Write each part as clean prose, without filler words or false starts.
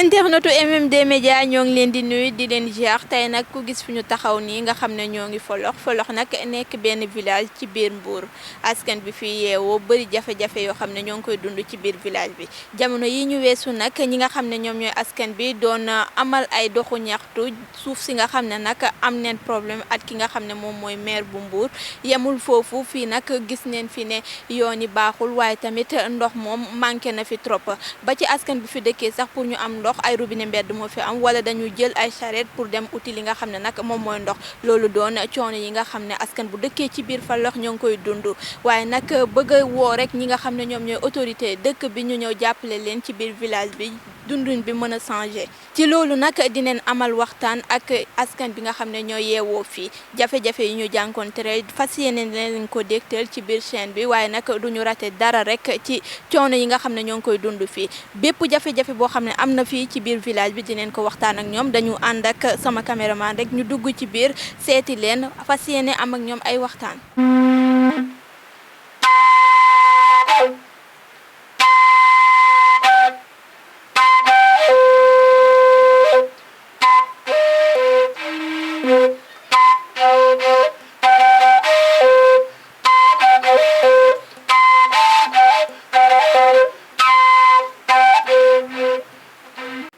internetu MMD Média ñoo ngi leen di nuyu di leen ziar tey nag ku gis fi ñu taxaw nii nga xam ne ñoo ngi Folox nag nekk benn village ci biir Mbour askan bi fi yeewoo bëri jafe-jafe yoo xam ne ñoo ngi koy dund ci biir village bi jamono yi ñu weesu nag ñi nga xam ne ñoom ñooy askan bi doon amal ay doxu ñaxtu suuf si nga xam ne nag am neen problème ak ki nga xam ne moom mooy maire bu Mbour yemul foofu fii nag gis neen fi ne yoon yi baaxul waaye tamit ndox moom manqué na fi trop ba ci askan bi fi dëkkee sax pour ñu am ndox ay robinet mbedd moo fi am wala dañu jël ay charrette pour dem uti li nga xam ne nag moom mooy ndox loolu doon coono yi nga xam ne askan bu dëkkee ci biir Falox ñoo ngi koy dund waaye nag bëgg a woo rek ñi nga xam ne ñoom ñooy autorité dëkk bi ñu ñëw jàppale leen ci biir village bi dundun bi mën a changé ci loolu nag dinañ amal waxtaan ak askan bi nga xam ne ñoo yeewoo fii jafe-jafe yi ñu jànkoonte fas yéene leen ko dégtal ci biir chaîne bi waaye nag duñu rate dara rek ci coono yi nga xam ne ñoo ngi koy dund fii bépp jafe-jafe boo xam ne am na fii ci biir village bi dinañ ko waxtaan ak ñoom dañu ànd ak sama caméraman rek ñu dugg ci biir seeti leen fas yéene am ak ñoom ay waxtaan.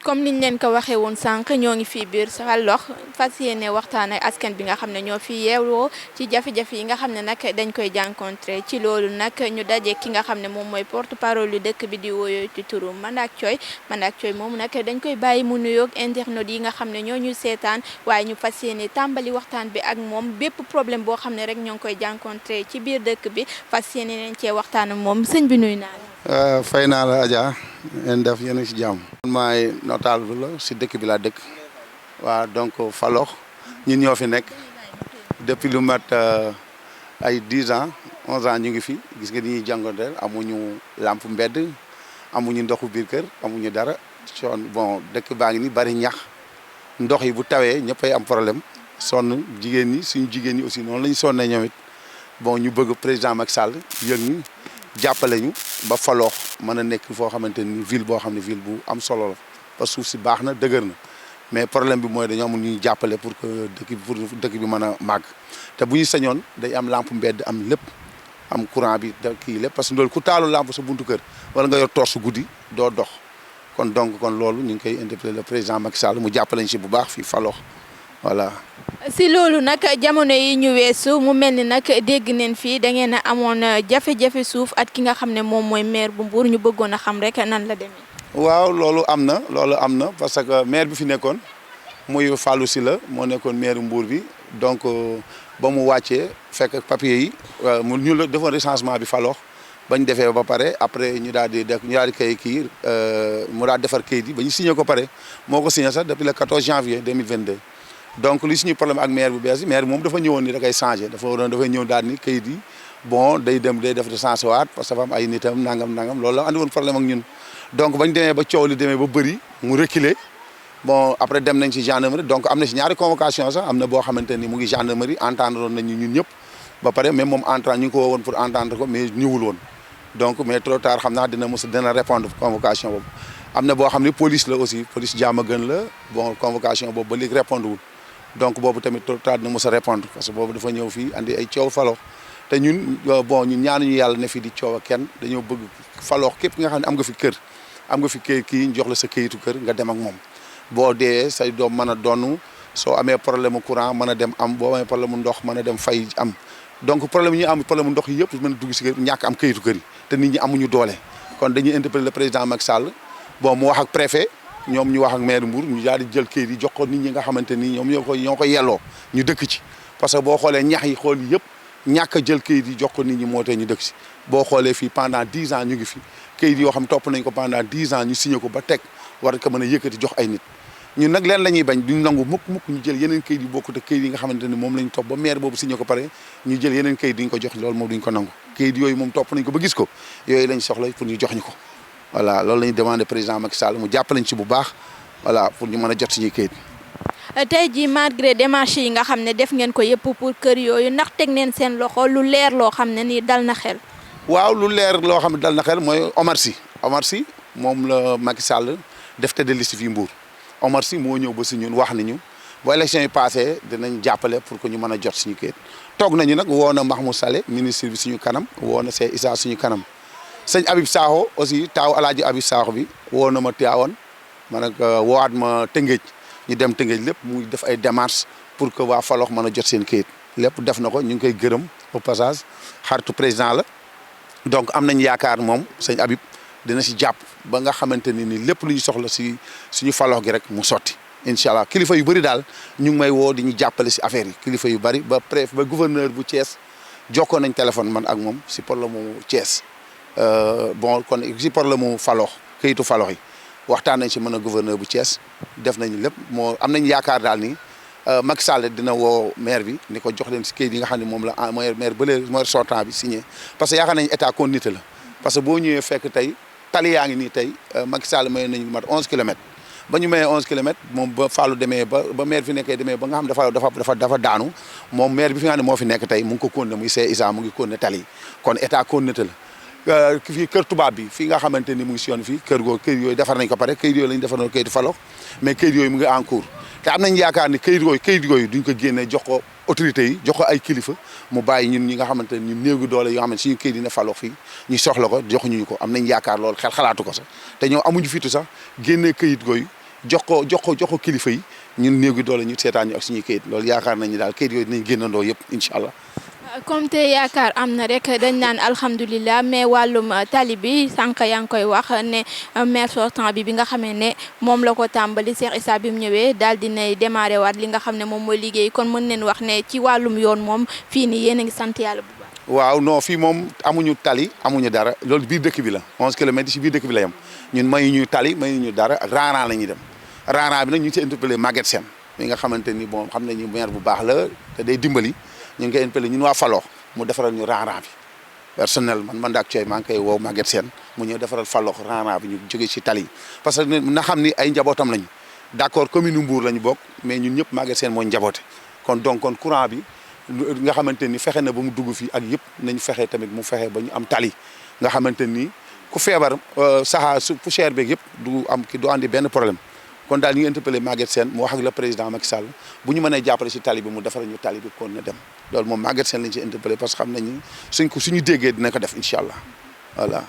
comme niñ leen ko waxee woon sànq ñoo ngi fii biir Falox fas yéene waxtaan ak askan bi nga xam ne ñoo fi yeewoo ci jafe-jafe yi nga xam ne nag dañ koy jànkontré ci loolu nag ñu daje ki nga xam ne moom mooy porte parole yu dëkk bi di woyoo ci turu Mandak Thioye moom nag dañ koy bàyyi mu nuyoog internet yi nga xam ne ñoo ñu seetaan waaye ñu fas yéene tàmbali waxtaan bi ak moom bépp problème boo xam ne rek ñoo ngi koy jànkontré ci biir dëkk bi fas yéene leen cee waxtaan ak moom sëñ bi nuyu naa la. fay naa la Adja ngeen def yéen a ci jàmm. maay notable la si dëkk bi laa dëkk waaw donc Falox ñun ñoo fi nekk depuis lu mat ay 10 ans 11 ans ñu ngi fi gis nga ni ñuy jàngonteel amuñu lamp mbedd amuñu ndoxu biir kër amuñu dara bon dëkk baa ngi ni bari ñax ndox yi bu tawee ñëppay am problème sonn jigéen ñi suñu jigéen ñi aussi noonu la ñu sonnee ñoom it bon ñu bëgg président Macky Sall yëg ñu jàppale ñu ba Falox mën a nekk foo xamante ni ville boo xam ne ville bu am solo la parce que suuf si baax na dëgër na mais problème bi mooy dañoo amul ñuy jàppale pour que dëkk bi mën a màgg te bu ñu sañoon day am lampe mbedd am lépp am courant bi da kii lépp parce que loolu ku taalu lampe sa buntu kër wala nga yor torche guddi doo dox kon loolu ñu ngi koy interpellé le président Macky Sall mu jàppale ñu si bu baax fii Falox voilà. si loolu nag jamono yi ñu weesu mu mel ni nag dégg neen fii da ngeen a amoon jafe-jafe suuf ak ki nga xam ne moom mooy maire bu Mbour ñu bëggoon a xam rek nan la demee. waaw loolu am na parce que maire bi fi nekkoon muy Fallou Sylla moo nekkoon maire Mbour bi donc ba mu wàccee fekk papier yi ñu la defoon recensement bi Falox bañ defee ba pare après ñu daal di kii mu daal defar kayit yi ba ñu signé ko pare moo ko signé sax depuis le 14 janvier 2022. donc li suñu problème ak maire bu bees bi maire bi moom dafa ñëwoon ni da koy changé dafay ñëw daal ni kayit yi bon day def de changé waat parce que dafa am ay nitam nangam loolu la andi woon problème ak ñun donc bañ demee ba coow li demee ba bëri mu reculer bon après dem nañ ci gendarmerie donc am na si ñaari convocation sax am na boo xamante ni mu ngi gendarmerie entendre woon nañu ñun ñëpp ba pare même moom entrant ñu ngi ko woowoon pour entendre ko mais ñëwul woon donc mais trop tard xam naa dina répondre convocation boobu am na boo xam ne police la aussi police Diamaguène la bon convocation boobu ba léegi répondre wul donc boobu tamit trop tard dina mos a répondre parce que boobu dafa ñëw fii andi ay coow Falox te ñun ñun ñaanuñu yàlla ne fii di coow ak kenn dañoo bëgg Falox képp nga xam ne am nga fi kër am nga fi kii jox la sa këyitu kër nga dem ak moom boo dee say doom mën a donn soo amee problème mu courant mën a dem am boo amee problème mu ndox mën a dem fay am donc problème yi ñu am problème mu ndox yi yëpp mën a dugg si kër ñàkk am këyitu kër yi te nit ñi amuñu doole kon dañuy interpeller le président Macky Sall bon mu wax ak préfet ñoom ñu wax ak maire Mbour ñu daal di jël kayit yi jox ko nit ñi nga xamante ni ñoom ñoo ko yelloo ñu dëkk ci parce que boo xoolee ñax yi xool yëpp ñàkk a jël kayit yi jox ko nit ñi moo tee ñu dëkk si boo xoolee fii pendant 10 ans ñu ngi fi kayit yoo xam topp nañ ko pendant 10 ans ñu signé ko ba teg war ko mën a yëkkati jox ay nit ñun nag leen la ñuy bañ duñ nangu mukk ñu jël yeneen kayit yu bokkut ak kayit yi nga xamante ni moom lañ topp ba maire boobu signé ko pare ñu jël yeneen kayit duñ ko jox loolu moom duñ ko nangu kayit yooyu moom topp nañ ko ba gis ko yooyu lañ soxla pour ñu jox ñu ko voilà loolu la ñuy demandé président Macky Sall mu jàppalañ ci bu baax voilà pour ñu mën a jot suñuy kayit tey jii malgré démarches yi nga xam ne def ngeen ko yëpp pour kër yooyu ndax teg neen seen loxo lu leer loo xam ne nii dal na xel. waaw lu leer loo xam ne dal na xel mooy Omar Sy moom la Macky Sall def tête de liste fii Mbour Omar Sy moo ñëw ba si ñun wax nañu bu élection yi passé dinañ jàppale pour que ñu mën a jot suñu kayit toog nañu nag woo na Mahmoud Saleh ministre bi suñu kanam woo na Cheikh Issa suñu kanam sëñ Habib Sakho aussi taaw alaaji Habib Sakho bi woo na ma Tivaouane ma nag woowaat ma Tëngéej ñu dem Tëngéej lépp muy def ay démarches pour que waa Falokh mën a jot seen kayit lépp def na ko ñu ngi koy gërëm au passage xaritu président la donc am nañ yaakaar moom sëñ Habib dina si jàpp ba nga xamante ni lépp lu ñu soxla si suñu Falokh gi rek mu sotti incha allah kilifa yu bëri daal ñu ngi may woo di ñu jàppale si affaire yi kilifa yu bëri ba préfet ba gouverneur bu Thiès jokkoo nañ téléphone man ak moom si problème mu Thiès bon kon si problème mu Falokh kayitu Falokh yi waxtaan nañ si mën a gouverneur bu Thiès def nañ lépp moo am nañ yaakaar daal ni Macky Sall dina woo maire bi ni ko jox leen si kayit yi nga xam ne moom la maire bële mooy sortant bi signé parce que yaakaar nañ état continuité la parce que boo ñëwee fekk tey tali yaa ngi nii tey Macky Sall may nañu mat 11 kilomètres ba ñu mayee 11 kilomètres moom ba Fallou demee ba maire fi nekkee demee ba nga xam dafa daanu moom maire bi fi nga xam ne moo fi nekk tey mu ngi ko continué muy Cheikh Issa mu ngi continué tali kon état continuité la fii kër tubaab bi fii nga xamante ni mu ngi si yoon fii kër yooyu defar nañ ko pare kayit yooyu lañu defaroon kayitu Falokh mais kayit yooyu mu ngi en cours te am nañ yaakaar ni kayit yooyu duñ ko génnee jox ko autorités yi jox ko ay kilifa mu bàyyi ñun ñi nga xamante ne ñun néew gi doole yoo xam ne suñu kayit yi ne Falokh fii ñu soxla ko joxuñu ko am nañ yaakaar loolu xel xalaatu ko sax te ñoo amuñu fitu sax génnee kayit gooyu jox ko kilifa yi ñun néew gi doole ñu seetaan ñu ak suñuy kayit loolu yaakaar nañu daal kayit yooyu dinañ génnandoo yëpp incha allah. comme te yaakaar am na rek dañ naan alhamdulilah mais wàllum tali bi sànq yaa ngi koy wax ne maire sortant bi nga xamee ne moom la ko tàmbali Cheikh Issa bi mu ñëwee daal dinay démarré waat li nga xam ne moom mooy liggéey kon mën neen wax ne ci wàllum yoon moom fii nii yéen a ngi sant yàlla bu baax. waaw non fii moom amuñu tali amuñu dara loolu biir dëkk bi la 11 kilomètres si biir dëkk bi la yem ñun mayuñu tali mayuñu dara raaraan la ñuy dem raaraan bi nag ñu ngi si interpellé Maguette Sène mi nga xamante ni bon xam nañu maire bu baax la te day dimbali ñu ngi koy interpellé ñun waa Falokh mu defaral ñu raaraan bi personnel man daak cooy maa ngi koy woo Maguette Sène mu ñëw defaral Falokh raaraan bi ñu jógee ci tali parce que na xam ni ay njabootam lañu d'accord commune Mbour lañu bokk mais ñun ñëpp Maguette Sène moo njaboote kon courant bi nga xamante ni fexe na ba mu dugg fii ak yëpp nañ fexe tamit mu fexe ba ñu am tali nga xamante ni ku feebar saxaar su poussière beeg yëpp du andi benn problème kon daal ñu ngi interpellé Maguette Sène mu wax ak le président Macky Sall bu ñu mënee jàppale si tali bi mu defaral ñu tali bi kon na dem loolu moom Maguette Sène lañ ci interpellé parce que xam nañu suñu déggee dina ko def incha allah voilà.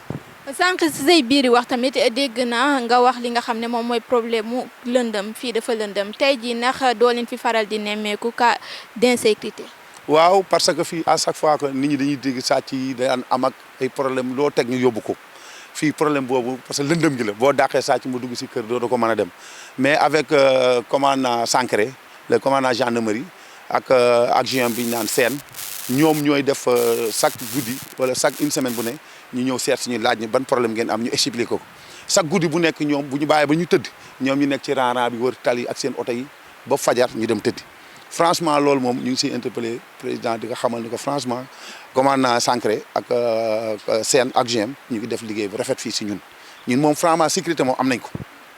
sànq si say biir wax tamit dégg naa nga wax li nga xam ne moom mooy problème mu lëndëm fii dafa lëndëm tey jii ndax doo leen fi faral di nemmeeku cas d'insécurité. waaw parce que fii à chaque fois que nit ñi dañuy dégg sàcc yi daan am ak ay problème loo teg ñu yóbbu ko fii problème boobu parce que lëndëm gi la boo dàqee sàcc mu dugg si kër doo ko mën a dem mais avec commandant Sancré le commandant gendarmerie ak adjoint bi ñu naan Sène ñoom ñooy def chaque guddi wala chaque une semaine bu ne ñu ñëw seet suñu laaj ni ban problème ngeen am ñu expliqué ko chaque guddi bu nekk ñoom bu ñu bàyyee ba ñu tëdd ñoom ñu nekk ci rang bi wër tali ak seen oto yi ba fajar ñu dem tëddi franchement loolu moom ñu ngi siy interpellé président di nga xamal ni ko franchement commandant Sancré ak Sène ak GM ñu ngi def liggéey bu rafet fii si ñun moom franchement sécurité moom am nañ ko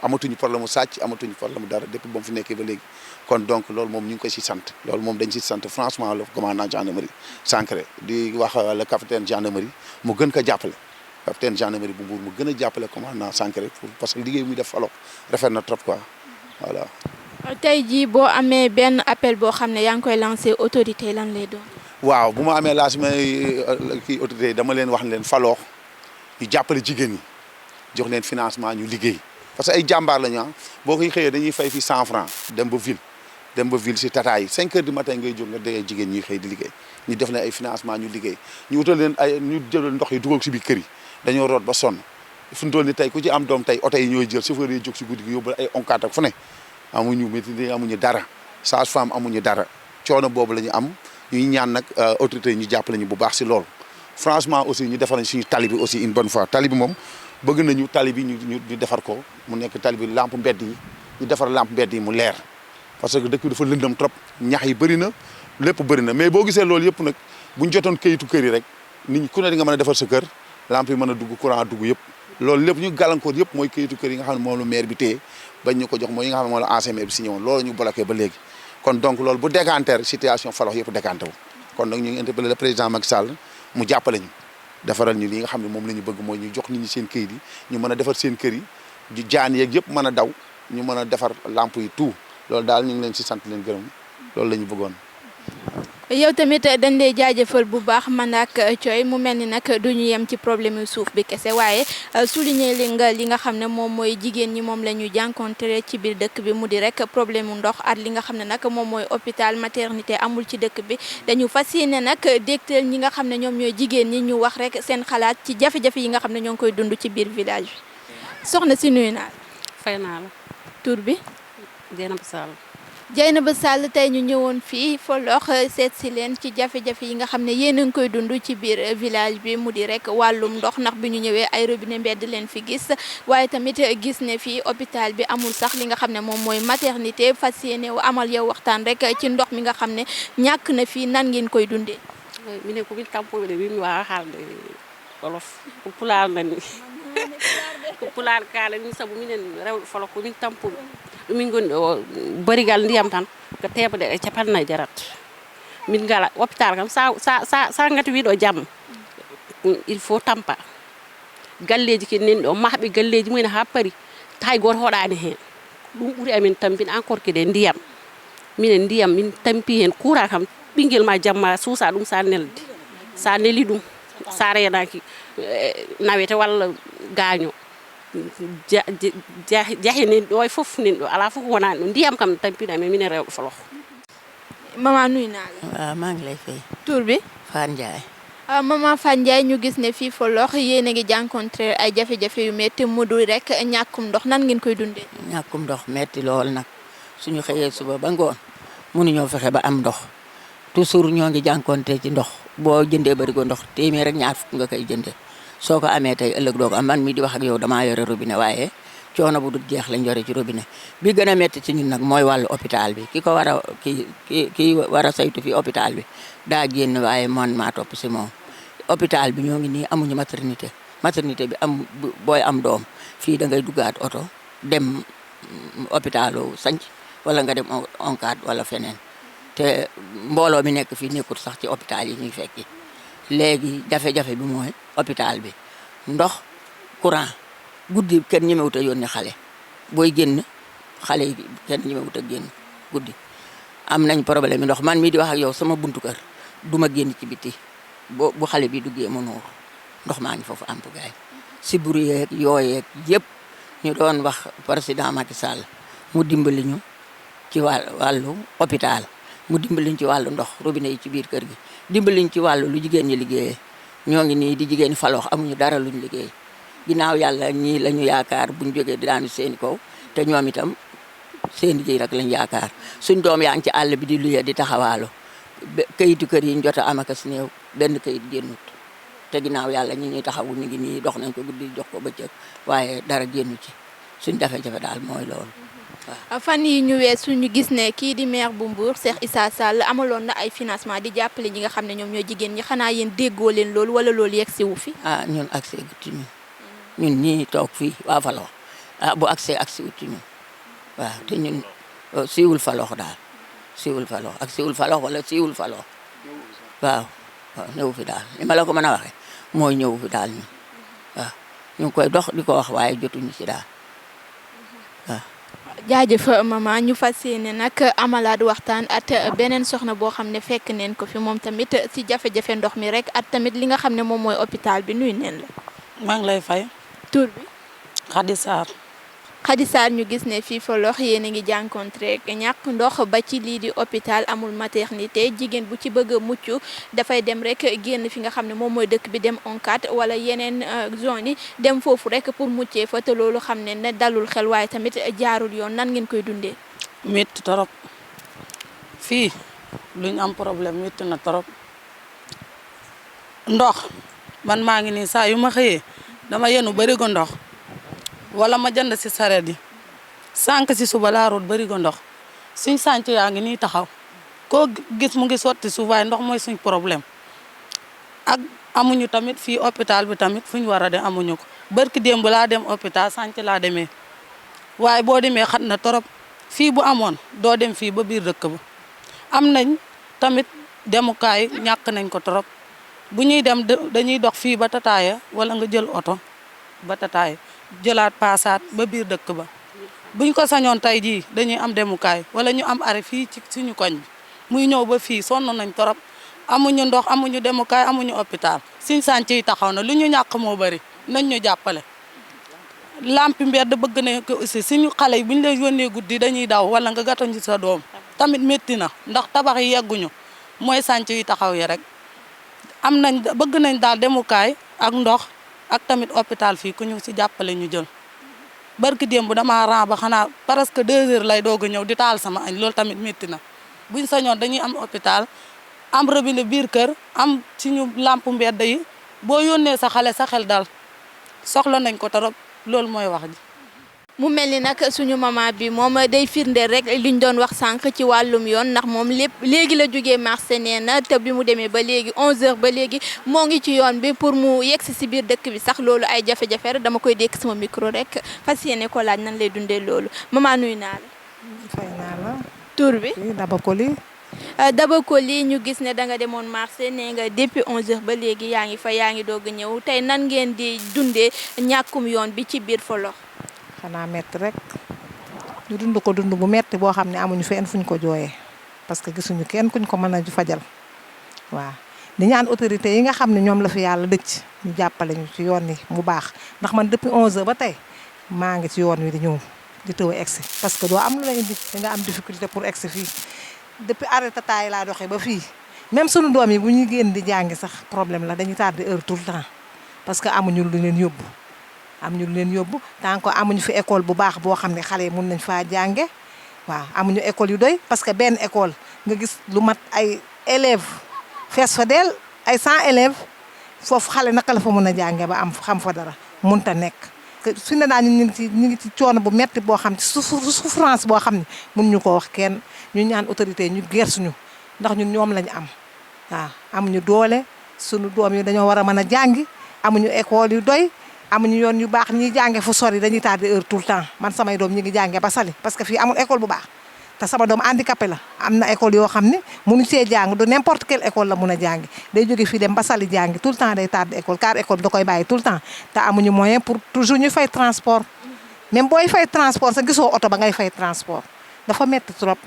amatuñu problème mu sàcc amatuñu problème mu dara depuis ba mu fi nekkee ba léegi kon donc loolu moom ñu ngi ko si sant loolu moom dañ si sant franchement le commandant gendarmerie Sancré di wax le capitaine gendarmerie mu gën ko jàppale capitaine gendarmerie bu Mbour mu gën a jàppale commandant Sancré parce que liggéey muy def Falokh rafet na trop quoi voilà. tey jii boo amee benn appel boo xam ne yaa ngi koy lancé autorité lan lay doon. waaw bu ma amee laas may kii autorité dama leen wax ne leen Falokh ñu jàppale jigéen ñi jox leen financement ñu liggéey parce que ay jàmbaar la ñu boo koy xëyee dañuy fay fi 100 francs dem ba ville si tata yi 5 heures du matin ngay jóg nga déggee jigéen ñi xëy di liggéey ñu def leen ay financement ñu liggéey ñu utal leen ñu jël ndox yi dugal si biir kër yi dañoo root ba sonn fu mu toll ni tey ku ci am doom tey oto yi ñooy jël chauffeur yi jóg si guddi gi yóbbu ay onkat ak fu ne amuñu métier amuñu dara sage-femme amuñu dara coono boobu la ñu am ñuy ñaan nag autorité yi ñu jàppale ñu bu baax si loolu franchement aussi ñu defar suñu tali bi aussi une bonne fois tali bi moom bëgg nañu tali bi ñu defar ko mu nekk tali bi lampe mbedd yi ñu defar lampe mbedd yi mu leer parce que dëkk bi dafa lëndëm trop ñax yi bëri na lépp bëri na mais boo gisee loolu yëpp nag buñ jotoon kayitu kër yi rek nit ñi ku ne di nga mën a defar sa kër lampe yi mën a dugg courant dugg yëpp loolu lépp ñu gàllankoor yëpp mooy kayitu kër yi nga xam ne moom la maire bi téye bañ ñu ko jox mooy yi nga xam ne moom la ancien maire bi signé woon loolu ñu bloqué ba léegi kon donc loolu bu décanter situation Falokh yëpp décanté wu kon nag ñu ngi interpellé le président Macky Sall mu jàppale ñu defaral ñu li nga xam ne moom la ñu bëgg mooy ñu jox nit ñi seen këyit yi ñu mën a defar seen kër yi ju jaan yeeg yëpp mën a daw ñu mën a defar lamp yi tout loolu daal ñu ngi leen si sant leen gërëm loolu la ñu bëggoon. yow tamit dañ lay jaajëfal bu baax man ak Thioye mu mel ni nag du ñu yem ci problème yu suuf bi kese waaye souligner li nga xam ne moom mooy jigéen ñi moom la ñu jànkoonte ci biir dëkk bi mu di rek problème mu ndox at li nga xam ne nag moom mooy hôpital maternité amul ci dëkk bi dañu fas yéene nag dégtal ñi nga xam ne ñoom ñooy jigéen ñi ñu wax rek seen xalaat ci jafe-jafe yi nga xam ne ñoo ngi koy dund ci biir village bi soxna si nuyu naa la. fay naa la. tur bi. Dieynaba Sall. Dieynaba Sall tey ñu ñëwoon fii Falokh seet si leen ci jafe-jafe yi nga xam ne yéen a ngi koy dund ci biir village bi mu di rek wàllum ndox ndax bi ñu ñëwee ay robinet mbedd leen fi gis waaye tamit gis ne fii hôpital bi amul sax li nga xam ne moom mooy maternité fas yéene amal yow waxtaan rek ci ndox mi nga xam ne ñàkk na fii nan ngeen koy dundee. mine ko min tampuɓe wi mi wawa haalde wolof ko pulaar nani ko pulaar kalani saabu minen rewɓe Falokh ko min tampuɓe min goni o barigal ndiyam tan ko temedere e capannayyi jarat min ngala hôpital kam sa ngati wiɗo jamma il faut tampa galleji ke neni ɗo mahɓe galleji mumen ha paari hay goto hoɗani hen ɗum ɓuuri amin tampin encore kede ndiyam minen ndiyam min tampi hen courant kam ɓinguel ma jamma suusa ɗum sa nelde sa neeli ɗum sa renaki nawete walla gaaño jahe nen ɗo e foof nen ɗo ala fof wonani ɗo ndiyam kam tampina men minen rewɓe Falokh. maman nuyu naa la. waaw maa ngi lay fay. tur bi. Fane Ndiaye. maman Fane Ndiaye ñu gis ne fii Falokh yéen a ngi jànkoonte ay jafe-jafe yu métti mu du rek ñàkkum ndox nan ngeen koy dundee. ñàkkum ndox metti lool nag suñu xëyee suba ba ngoon mënuñoo fexe ba am ndox toujours ñoo ngi jànkoonte ci ndox boo jëndee barigo ndox téeméer rek ñaar fukk nga koy jëndee soo ko amee tey ëllëg doo ko am man mii di wax ak yow damaa yore robinet waaye coono bu dul jeex lañ yore ci robinet bi gën a métti ci ñun nag mooy wàllu hôpital bi ki ko war a ki war a saytu fi hôpital bi daa génn waaye man maa topp si moom hôpital bi ñoo ngi nii amuñu maternité bi am booy am doom fii da ngay duggaat oto dem hôpitalu Sanc wala nga dem ONCAD wala feneen te mbooloo mi nekk fii nekkul sax ci hôpital yi ñuy fekki léegi jafe-jafe bi mooy hôpital bi ndox courant guddi kenn ñemewut a yónni xale booy génn xale yi kenn ñemewut a génn guddi am nañ problème ndox man mii di wax ak yow sama buntu kër du ma génn ci biti bu xale bi duggee mu nuur ndox maa ngi foofu am gaay si buru yeeg yooyeeg yëpp ñu doon wax président Macky Sall mu dimbali ñu ci wàllu hôpital mu dimbali ñu ci wàllu ndox robinet yi ci biir kër gi dimbali ñu ci wàllu lu jigéen ñi liggéeyee ñoo ngi nii di jigéen Falokh amuñu dara luñ liggéey ginnaaw yàlla ñii la ñu yaakaar buñ jógee di daanu seeni kaw te ñoom itam seen liggéey rek lañ yaakaar suñ doom yaa ngi ci àll bi di luye di taxawaalu kayitu kër yi ñu jot a am ak si néew benn kayit génnut te ginnaaw yàlla ñi ñuy taxawu ñu ngi nii dox nañ ko guddi jox ko bëccëg waaye dara génnu ci suñ jafe-jafe daal mooy loolu. fan yi ñu weesu ñu gis ne kii di maire bu Mbour Cheikh Issa Sall amaloon na ay financement di jàppale ñi nga xam ne ñoom ñooy jigéen ñi xanaa yéen déggoo leen loolu wala loolu yegg si wu fi. ñun accès gut ci ñun ñii toog fii waa Falokh bu accès wut ci ñun waaw te ñun siiwul Falokh daal siiwul Falokh ak siiwul Falokh wala siiwul Falokh waaw ñëw fi daal li ma la ko mën a waxee mooy ñëw fi daal ñun waaw ñu ngi koy dox di ko wax waaye jotuñu ci daal waaw. jaajëf maman ñu fas yéene nag amalaat waxtaan at beneen soxna boo xam ne fekk neen ko fi moom tamit ci jafe-jafe ndox mi rek at tamit li nga xam ne moom mooy hôpital bi nuyu neen la. maa ngi lay fay. tur bi. Khady Sarr. Khady Sarr ñu gis ne fii Falokh yéen a ngi jànkoonte ñàkk ndox ba ci lii di hôpital amul maternité jigéen bu ci bëgg a mucc dafay dem rek génn fi nga xam ne moom mooy dëkk bi dem ONCAD wala yeneen zone yi dem foofu rek pour muccee fa te loolu xam ne dalul xel waaye tamit jaarul yoon nan ngeen koy dundee. métti torop fii luñ am problème métti na torop ndox man maa ngi nii saa yu ma xëyee dama yenu barigo ndox. wala ma jënd si sareet yi sànq si suba laa root barigo ndox suñ sànc yaa ngi nii taxaw koo gis mu ngi sotti suuf waaye ndox mooy suñ problème ak amuñu tamit fii hôpital bi tamit fu ñu war a dem amuñu ko barki démb laa dem hôpital sànc laa demee waaye boo demee xat na torop fii bu amoon doo dem fii ba biir dëkk ba am nañ tamit demukaay ñàkk nañ ko trop bu ñuy dem dañuy dox fii ba Tataaya wala nga jël oto ba Tataaya jëlaat paasaat ba biir dëkk ba buñ ko sañoon tey jii dañuy am demukaay wala ñu am arrêt fii ci suñu koñ bi muy ñëw ba fii sonn nañ trop amuñu ndox amuñu demukaay amuñu hôpital suñ sànc yi taxaw na lu ñu ñàkk moo bëri nañ ñu jàppale lampi mbedd bëgg nañ ko aussi suñu xale yi buñ leen yónnee guddi dañuy daw wala nga gàttandu sa doom tamit métti na ndax tabax yi yegguñu mooy sànc yi taxaw yi rek am nañ bëgg nañ daal demukaay ak ndox ak tamit hôpital fii ku ñu si jàppale ñu jël barki démb damaa ran ba xanaa presque 2 heures lay doog a ñëw di taal sama añ loolu tamit métti na buñ sañoon dañuy am hôpital am robinet biir kër am suñu lampe mbedd yi boo yónnee sa xale sa xel dal soxla nañ ko trop loolu mooy wax ji. mu mel ni nag suñu maman bi moom day firndeel rek liñ doon wax sànq ci wàllum yoon ndax moom lépp léegi la jógee marché nee na te bi mu demee ba léegi 11h ba léegi moo ngi ci yoon bi pour mu yegsi si biir dëkk bi sax loolu ay jafe-jafe rek dama koy dékk sama micro rek fas yéene ko laaj nan lay dundee loolu maman nuyu naa la. fay naa la. tur bi Daba Koli. Daba Koli ñu gis ne da nga demoon marché nee nga depuis 11h ba léegi yaa ngi fa yaa ngi doog a ñëw tey nan ngeen di dundee ñàkkum yoon bi ci biir Folox. xanaa metti rek ñu dund ko dund bu metti boo xam ne amuñu fenn fuñ ko jooyee parce que gisuñu kenn kuñ ko mën a fajal waaw di ñaan autorité yi nga xam ne ñoom la fi yàlla dëcc ñu jàppale ñu ci yoon yi mu baax ndax man depuis 11h ba tey maa ngi ci yoon wi di ñëw di tëw a egsi parce que doo am lu la indi da nga am difficulté pour egsi fii depuis arrêt Tataaya laa doxee ba fii même sunu doom yi bu ñuy génn di jàngi sax problème la dañuy tardé heure tout le temps parce que amuñu lu leen yóbbu. am ñu leen yóbbu tant que amuñu fi école bu baax boo xam ne xale yi mun nañ faa jànge waaw amuñu école yu doy parce que benn école nga gis lu mat ay élèves fees fa del ay 100 élèves foofu xale naka la fa mun a jànge ba am xam fa dara munta nekk fi ne daal ñu ngi ci coono bu metti boo xam ci souffrance boo xam ne mun ñu ko wax kenn ñu ñaan autorité ñu gersuñu ndax ñun ñoom lañu am waaw amuñu doole sunu doom yi dañoo war a mën a jàngi amuñu école yu doy amuñu yoon yu baax ñi jànge fu sori dañuy tardé heure tout le temps man samay doom ñi ngi jànge ba Saly parce que fii amul école bu baax te sama doom handicapé la am na école yoo xam ne mënu see jàng du n'importe quelle école la mun a jàngi day jóge fii dem ba Saly jàngi tout le temps day tardé école car école bi da koy bàyyi tout le temps te amuñu moyen pour toujours ñu fay transport même booy fay transport sa gisoo oto ba ngay fay transport dafa métti trop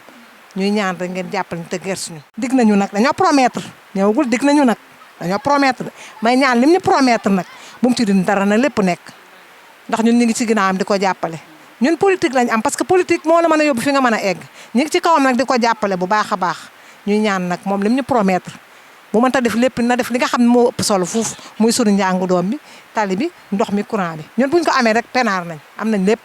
ñuy ñaan rek ngeen jàppale ñu te gersuñu dig nañu nag dañoo promettre ñëwagul dig nañu nag dañoo promettre may ñaan lim ñu promettre nag bu mu ci din dara na lépp nekk ndax ñun ñu ngi ci ginnaawam di ko jàppale ñun politique lañ am parce que politique moo la mën a yóbbu fi nga mën a egg ñu ngi ci kawam nag di ko jàppale bu baax a baax ñuy ñaan nag moom lim ñu promettre bu mënta def lépp na def li nga xam ne moo ëpp solo fuuf muy sunu njàngu doom bi tali bi ndox mi courant bi ñun buñ ko amee rek penaar nañ am nañ lépp.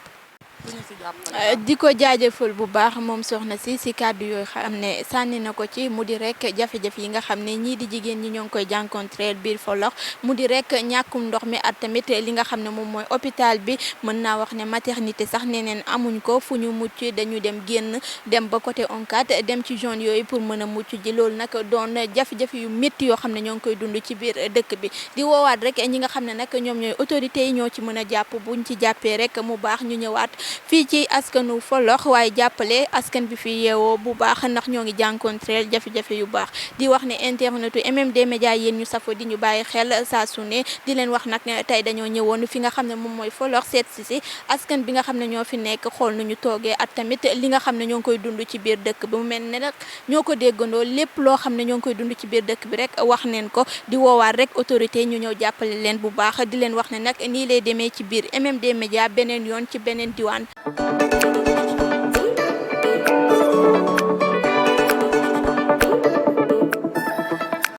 di ko jaajëfal bu baax moom soxna si kàddu yooyu xam ne sànni na ko ci mu di rek jafe-jafe yi nga xam ne ñii di jigéen ñi ñoo ngi koy jànkonteel biir Folox mu di rek ñàkkum ndox mi at tamit li nga xam ne moom mooy hôpital bi mën naa wax ne maternité sax neneen amuñ ko fu ñu mucc dañu dem génn dem ba côté ONCAD dem ci zone yooyu pour mën a mucc ji loolu nag doon jafe-jafe yu métti yoo xam ne ñoo ngi koy dund ci biir dëkk bi di woowaat rek ñi nga xam ne nag ñoom ñooy autorités yi ñoo ci mën a jàpp buñ ci jàppee rek mu baax ñu ñëwaat fii ci askanu Folox waaye jàppale askan bi fi yeewoo bu baax ndax ñoo ngi jànkonteel jafe-jafe yu baax di wax ne internetu MMD Média yéen ñu safo di ñu bàyyi xel saa su ne di leen wax nag ne tey dañoo ñëwoon fi nga xam ne moom mooy Folox seet si askan bi nga xam ne ñoo fi nekk xool nu ñu toogee ak tamit li nga xam ne ñoo ngi koy dund ci biir dëkk bi mu mel ne nag ñoo ko déggandoo lépp loo xam ne ñoo ngi koy dund ci biir dëkk bi rek wax neen ko di woowaat rek autorité ñu ñëw jàppale leen bu baax di leen wax ne nag nii lay demee ci biir MMD Média beneen yoon ci beneen diwaan